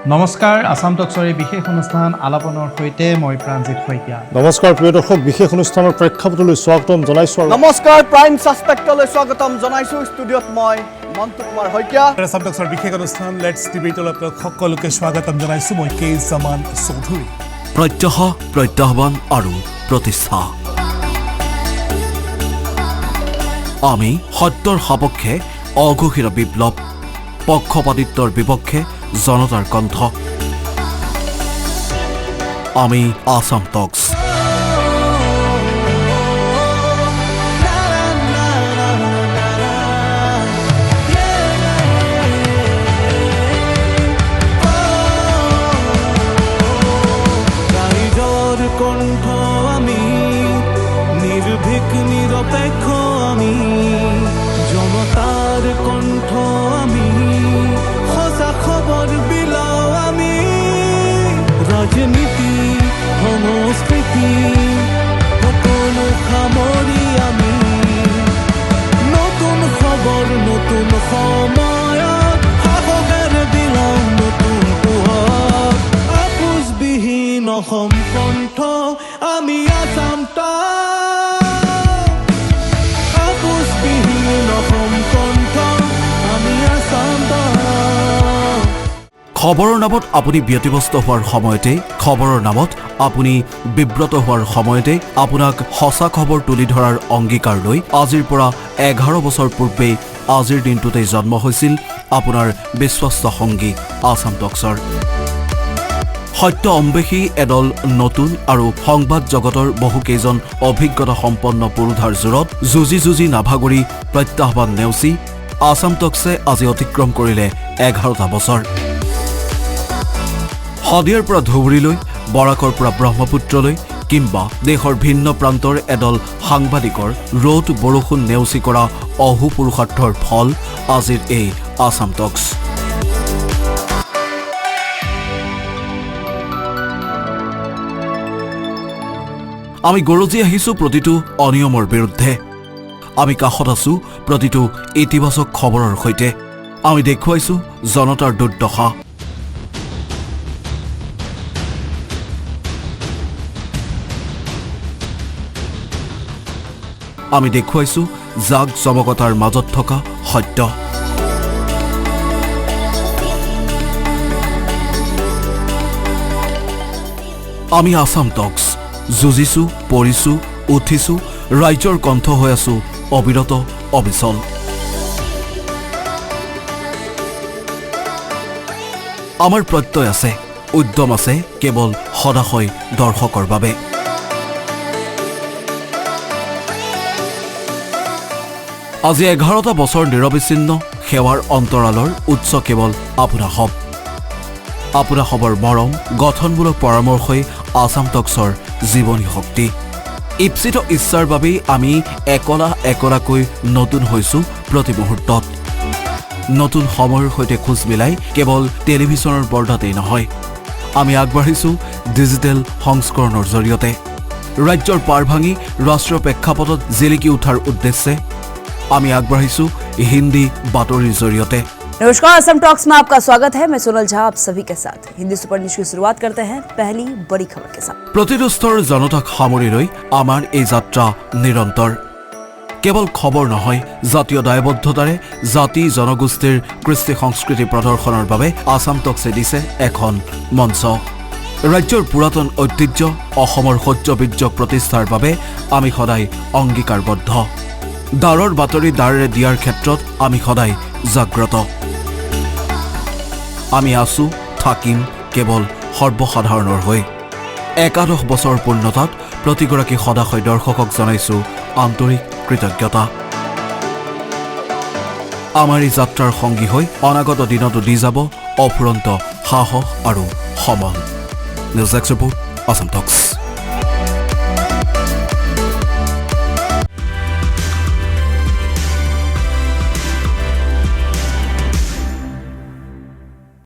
নমস্কাৰ আসাম টক্সৰ এই বিশেষ অনুষ্ঠান আলাপনৰ সৈতে মই প্ৰাঞ্জিত শইকীয়া। নমস্কাৰ প্ৰিয় দৰ্শক, বিশেষ অনুষ্ঠানৰ প্ৰেক্ষাপটলৈ স্বাগতম জনাইছো। নমস্কাৰ প্ৰাইম সাসপেক্টলৈ স্বাগতম জনাইছো। ষ্টুডিঅ'ত মই মন্তু কুমাৰ শইকীয়া। আসাম টক্সৰ বিশেষ অনুষ্ঠান লেটছ ডিবেটলৈ আপোনাক সকলোকে স্বাগতম জনাইছো। মই কে জামান চৌধুৰী। প্ৰত্যহ প্ৰত্যাহ্বান আৰু প্ৰতিষ্ঠা। আমি সত্যৰ সপক্ষে অঘোষিত বিপ্লৱ, পক্ষপাতিত্বৰ বিপক্ষে জনতাৰ কণ্ঠ। আমি আসাম টক্স। কণ্ঠ আমি নিৰ্ভীক নিৰপেক্ষ, আমি জনতাৰ কণ্ঠ, আমি সঁচা খবৰ বিলাও, আমি ৰাজনীতি সংস্কৃতি সকলো সামৰি আমি নতুন খবৰ নতুন সময়ত সাহসেৰে বিলাও নতুন পোহৰ। আপোচবিহীন অসম কণ্ঠ আমি আসাম টক্স। আপোচবিহীন অসম কণ্ঠ আমি আসাম টক্স। খবৰৰ নামত আপুনি ব্যতিব্যস্ত হোৱাৰ সময়তে, খবৰৰ নামত আপুনি বিব্ৰত হোৱাৰ সময়তে আপোনাক সঁচা খবৰ তুলি ধৰাৰ অংগীকাৰ লৈ আজিৰ পৰা 11 বছৰ পূৰ্বে আজিৰ দিনটোতেই জন্ম হৈছিল আপোনাৰ বিশ্বস্ত সংগী আসাম টক্সৰ। সত্য অম্বেষী এদল নতুন আৰু সংবাদ জগতৰ বহুকেইজন অভিজ্ঞতা সম্পন্ন পুৰুষাৰ জোৰত যুঁজি নাভাগৰি প্ৰত্যাহ্বান নেওচি আসাম টক্সে আজি অতিক্ৰম কৰিলে 11টা বছৰ। শদিয়াৰ পৰা ধুবুৰীলৈ, বৰাকৰ পৰা ব্ৰহ্মপুত্ৰলৈ কিংবা দেশৰ ভিন্ন প্ৰান্তৰ এদল সাংবাদিকৰ ৰ'দ বৰষুণ নেওচি কৰা অহু পুৰুষাৰ্থৰ ফল আজিৰ এই আসাম টক্স। আমি গৰজি আহিছোঁ প্ৰতিটো অনিয়মৰ বিৰুদ্ধে। আমি কাষত আছোঁ প্ৰতিটো ইতিবাচক খবৰৰ সৈতে। আমি দেখুৱাইছোঁ জনতাৰ দুৰ্দশা। আমি দেখুৱাইছোঁ জাক জমকতাৰ মাজত থকা সত্য। আমি আসাম টক্স। যুঁজিছোঁ, পৰিছোঁ, উঠিছোঁ, ৰাইজৰ কণ্ঠ হৈ আছোঁ অবিৰত অবিচল। আমাৰ প্ৰত্যয় আছে, উদ্যম আছে কেৱল সদাশয় দৰ্শকৰ বাবে। আজি 11টা বছৰ নিৰবিচ্ছিন্ন সেৱাৰ অন্তৰালৰ উৎস কেৱল আপোনাসৱ। আপোনাসৱৰ মৰম, গঠনমূলক পৰামৰ্শই আসাম টক্সৰ জীৱনী শক্তি। ঈপ্সিত ইচ্ছাৰ বাবেই আমি একলাকৈ নতুন হৈছোঁ প্ৰতি মুহূৰ্তত। নতুন সময়ৰ সৈতে খোজ মিলাই কেৱল টেলিভিছনৰ পৰ্দাতেই নহয়, আমি আগবাঢ়িছোঁ ডিজিটেল সংস্কৰণৰ জৰিয়তে। ৰাজ্যৰ পাৰ ভাঙি ৰাষ্ট্ৰীয় প্ৰেক্ষাপটত জিলিকি উঠাৰ উদ্দেশ্যে আমি আগবাঢ়িছোঁ হিন্দী বাতৰিৰ জৰিয়তে। नमस्कार, असम टॉक्स में आपका स्वागत है। मैं सोनल झा आप सभी के साथ। हिंदी सुपर न्यूज की शुरुआत करते हैं पहली बड़ी खबर के साथ। প্ৰতিটো স্তৰ জনতাক সামৰি লৈ আমাৰ এই যাত্ৰা নিৰন্তৰ। কেৱল খবৰ নহয়, জাতীয় দায়বদ্ধতাৰে জাতি জনগোষ্ঠীৰ কৃষ্টি সংস্কৃতি প্ৰদৰ্শনৰ বাবে আসাম টক্সে দিছে এখন মঞ্চ। ৰাজ্যৰ পুৰাতন ঐতিহ্য, অসমৰ শৌৰ্য প্ৰতিষ্ঠাৰ বাবে আমি সদায় অংগীকাৰবদ্ধ। দাৰৰ বাতৰি দাৰেৰে দিয়াৰ ক্ষেত্ৰত আমি সদায় জাগ্ৰত। আমি আছোঁ, থাকিম কেৱল সৰ্বসাধাৰণৰ হৈ। 11 বছৰ পূৰ্ণতাত প্ৰতিগৰাকী সদাশয় দৰ্শকক জনাইছোঁ আন্তৰিক কৃতজ্ঞতা। আমাৰ এই যাত্ৰাৰ সংগী হৈ অনাগত দিনতো দি যাব অফুৰন্ত সাহস আৰু সমল। নিউজ এক্স ৰিপৰ্ট, আসাম টক্স।